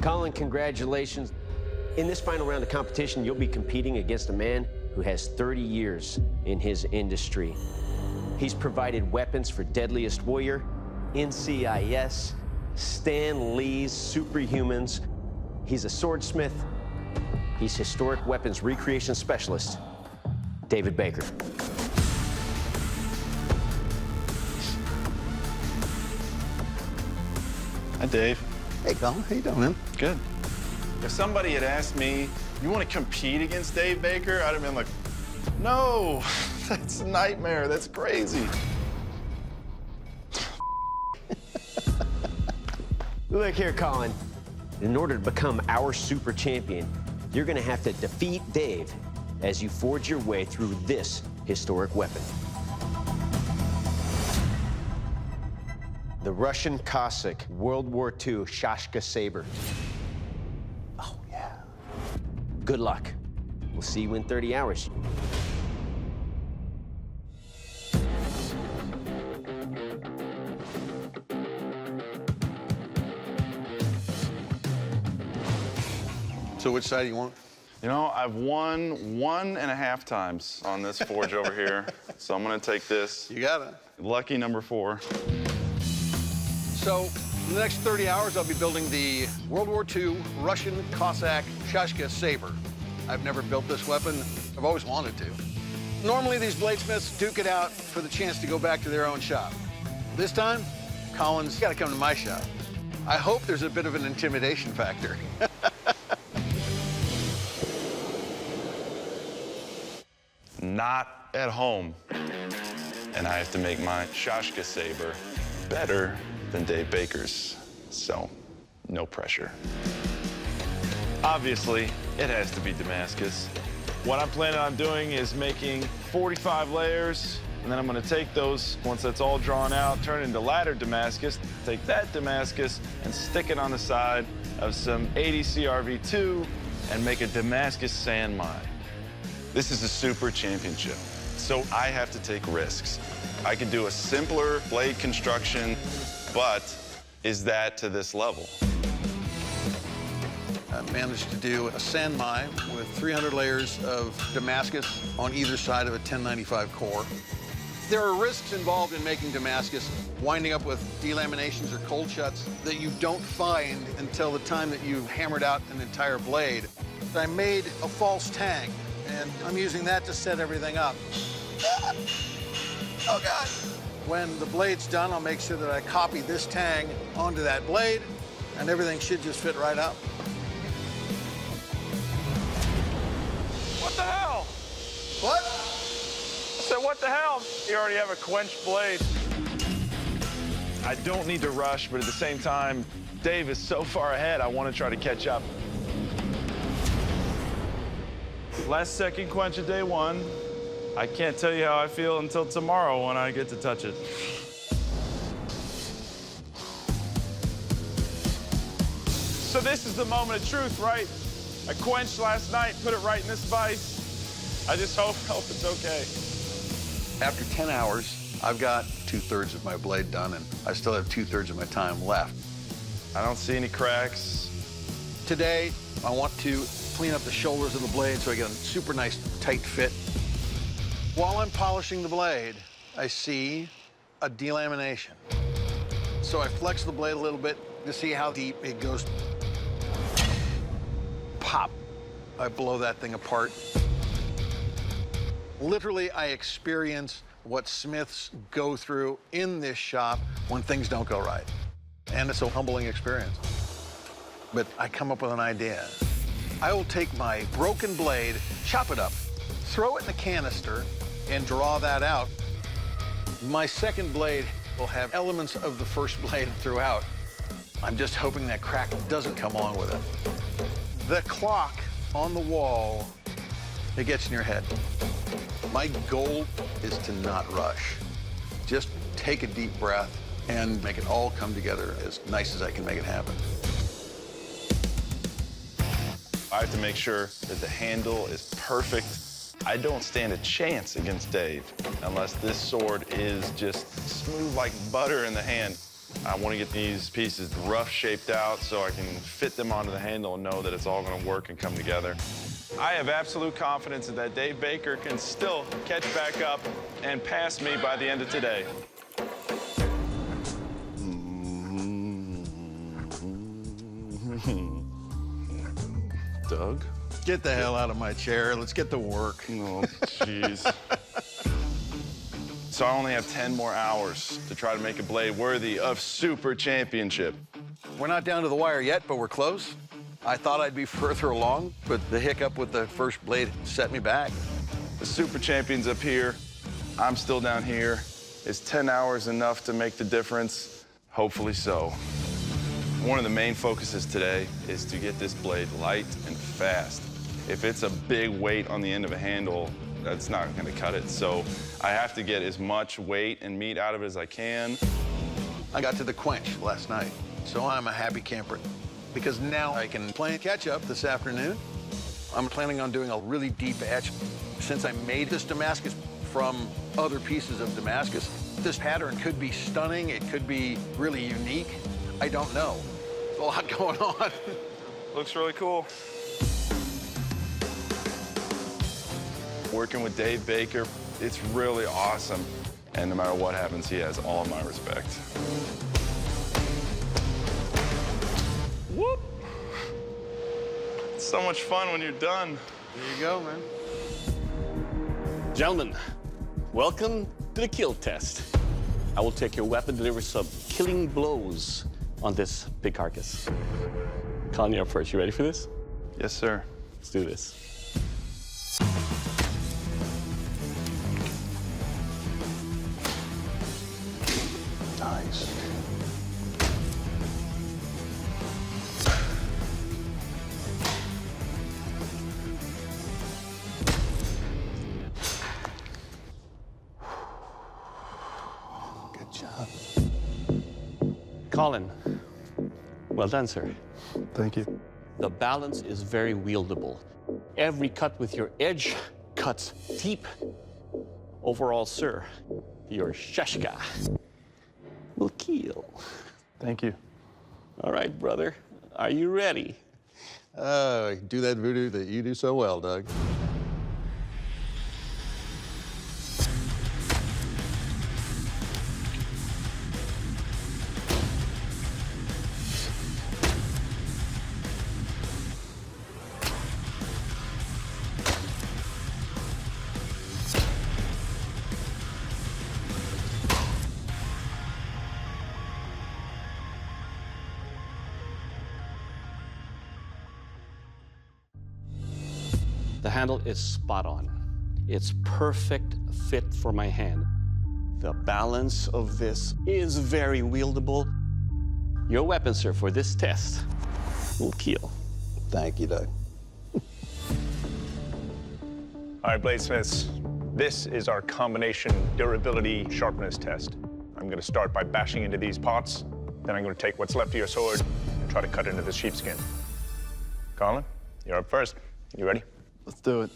Colin, congratulations. In this final round of competition, you'll be competing against a man who has 30 years in his industry. He's provided weapons for Deadliest Warrior, NCIS, Stan Lee's Superhumans. He's a swordsmith. He's historic weapons recreation specialist, David Baker. Hi, Dave. Hey, Colin. How you doing, man? Good. If somebody had asked me, you want to compete against Dave Baker? I'd have been like, no, that's a nightmare. That's crazy. Look here, Colin. In order to become our super champion, you're going to have to defeat Dave as you forge your way through this historic weapon. The Russian Cossack World War II Shaska Saber. Oh, yeah. Good luck. We'll see you in 30 hours. So which side do you want? You know, I've won 1.5 times on this forge over here, so I'm going to take this. You got it. Lucky number 4. So, in the next 30 hours, I'll be building the World War II Russian Cossack Shaska Saber. I've never built this weapon. I've always wanted to. Normally, these bladesmiths duke it out for the chance to go back to their own shop. This time, Colin's got to come to my shop. I hope there's a bit of an intimidation factor. Not at home. And I have to make my Shaska Saber better than Dave Baker's, so no pressure. Obviously, it has to be Damascus. What I'm planning on doing is making 45 layers, and then I'm gonna take those, once that's all drawn out, turn it into ladder Damascus, take that Damascus and stick it on the side of some 80 CRV2 and make a Damascus sand mine. This is a super championship, so I have to take risks. I could do a simpler blade construction, but is that to this level? I managed to do a sand mine with 300 layers of Damascus on either side of a 1095 core. There are risks involved in making Damascus, winding up with delaminations or cold shuts that you don't find until the time that you've hammered out an entire blade. I made a false tang, and I'm using that to set everything up. Oh, God. When the blade's done, I'll make sure that I copy this tang onto that blade, and everything should just fit right up. What the hell? What? I said, what the hell? You already have a quenched blade. I don't need to rush, but at the same time, Dave is so far ahead, I want to try to catch up. Last second quench of day 1. I can't tell you how I feel until tomorrow when I get to touch it. So this is the moment of truth, right? I quenched last night, put it right in this vise. I just hope it's okay. After 10 hours, I've got 2/3 of my blade done, and I still have 2/3 of my time left. I don't see any cracks. Today, I want to clean up the shoulders of the blade so I get a super nice tight fit. While I'm polishing the blade, I see a delamination. So I flex the blade a little bit to see how deep it goes. Pop. I blow that thing apart. Literally, I experience what smiths go through in this shop when things don't go right. And it's a humbling experience. But I come up with an idea. I will take my broken blade, chop it up, throw it in the canister, and draw that out. My second blade will have elements of the first blade throughout. I'm just hoping that crack doesn't come along with it. The clock on the wall, it gets in your head. My goal is to not rush. Just take a deep breath and make it all come together as nice as I can make it happen. I have to make sure that the handle is perfect. I don't stand a chance against Dave unless this sword is just smooth like butter in the hand. I want to get these pieces rough shaped out so I can fit them onto the handle and know that it's all going to work and come together. I have absolute confidence that Dave Baker can still catch back up and pass me by the end of today. Doug? Get the hell out of my chair. Let's get to work. Oh, jeez. So I only have 10 more hours to try to make a blade worthy of Super Championship. We're not down to the wire yet, but we're close. I thought I'd be further along, but the hiccup with the first blade set me back. The Super Champion's up here. I'm still down here. Is 10 hours enough to make the difference? Hopefully so. One of the main focuses today is to get this blade light and fast. If it's a big weight on the end of a handle, that's not gonna cut it. So I have to get as much weight and meat out of it as I can. I got to the quench last night, so I'm a happy camper because now I can play catch up this afternoon. I'm planning on doing a really deep etch. Since I made this Damascus from other pieces of Damascus, this pattern could be stunning, it could be really unique. I don't know. There's a lot going on. Looks really cool. Working with Dave Baker, it's really awesome. And no matter what happens, he has all my respect. Whoop! It's so much fun when you're done. There you go, man. Gentlemen, welcome to the kill test. I will take your weapon, deliver some killing blows on this big carcass. Colin, you're up first. You ready for this? Yes, sir. Let's do this. Nice. Good job. Colin, well done, sir. Thank you. The balance is very wieldable. Every cut with your edge cuts deep. Overall, sir, your shashka will kill. Thank you. All right, brother, are you ready? Do that voodoo that you do so well, Doug. The handle is spot on. It's perfect fit for my hand. The balance of this is very wieldable. Your weapon, sir, for this test will kill. Thank you, Doug. All right, bladesmiths, this is our combination durability sharpness test. I'm gonna start by bashing into these pots, then I'm gonna take what's left of your sword and try to cut into the sheepskin. Colin, you're up first. You ready? Let's do it.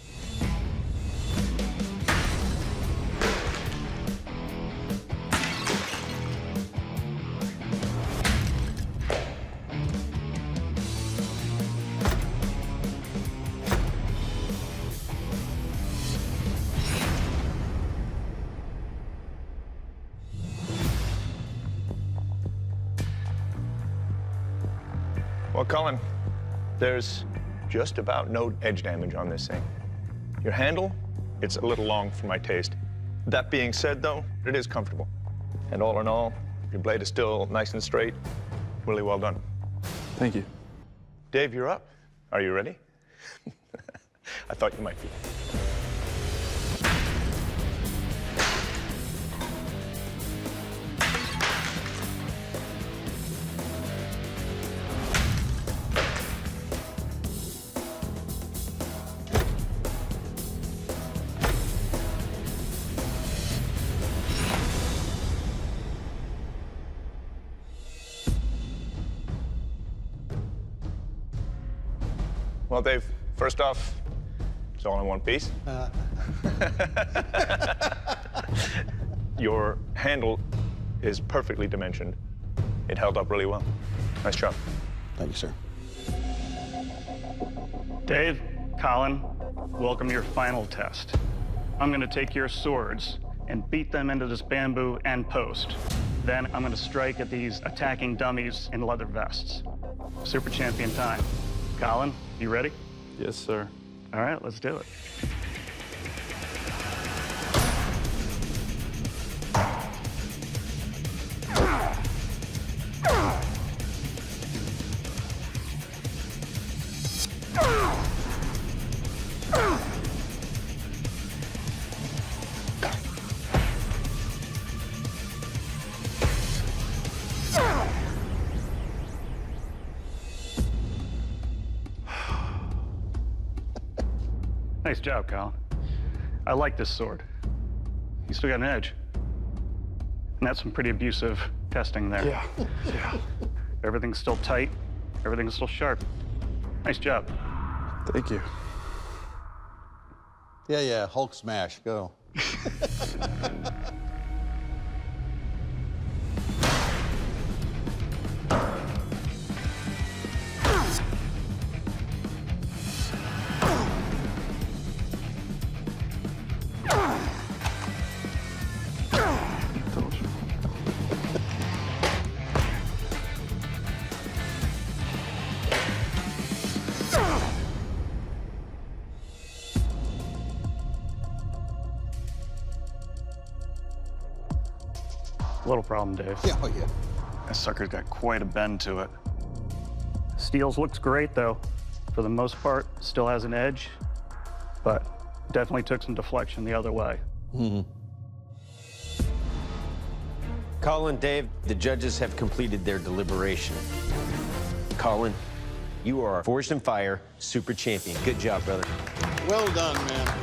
Well, Colin, there's just about no edge damage on this thing. Your handle, it's a little long for my taste. That being said, though, it is comfortable. And all in all, your blade is still nice and straight. Really well done. Thank you. Dave, you're up. Are you ready? I thought you might be. Well, Dave, first off, it's all in one piece. Your handle is perfectly dimensioned. it held up really well. Nice job. Thank you, sir. Dave, Colin, welcome to your final test. I'm gonna take your swords and beat them into this bamboo and post. Then I'm gonna strike at these attacking dummies in leather vests. Super champion time. Colin, you ready? Yes, sir. All right, let's do it. Nice job, Colin. I like this sword. You still got an edge. And that's some pretty abusive testing there. Yeah. Everything's still tight. Everything's still sharp. Nice job. Thank you. Yeah, Hulk smash, go. Little problem, Dave. Yeah, oh yeah. That sucker's got quite a bend to it. Steels looks great, though. For the most part, still has an edge, but definitely took some deflection the other way. Colin, Dave, the judges have completed their deliberation. Colin, you are our Forged in Fire super champion. Good job, brother. Well done, man.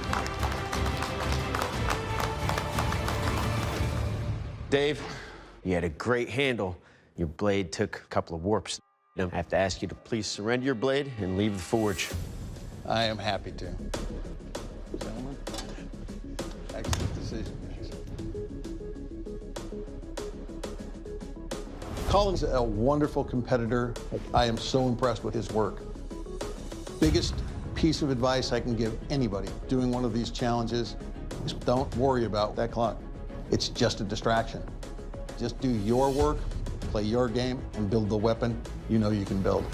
Dave, you had a great handle. Your blade took a couple of warps. I have to ask you to please surrender your blade and leave the forge. I am happy to. Gentlemen, excellent decision, guys. Colin's a wonderful competitor. I am so impressed with his work. Biggest piece of advice I can give anybody doing one of these challenges is don't worry about that clock. It's just a distraction. Just do your work, play your game, and build the weapon you know you can build.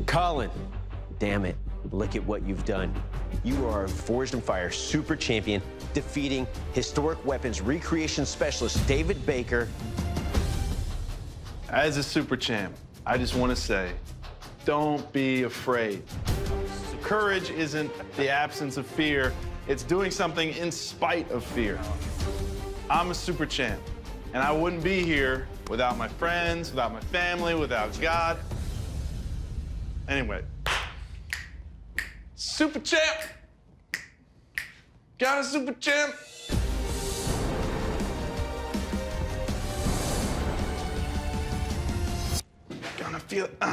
Colin, damn it, look at what you've done. You are a Forged in Fire super champion, defeating historic weapons recreation specialist David Baker. As a super champ, I just want to say, don't be afraid. Courage isn't the absence of fear, it's doing something in spite of fear. I'm a super champ, and I wouldn't be here without my friends, without my family, without God. Anyway, super champ! Got a super champ! Gonna feel it.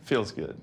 Feels good.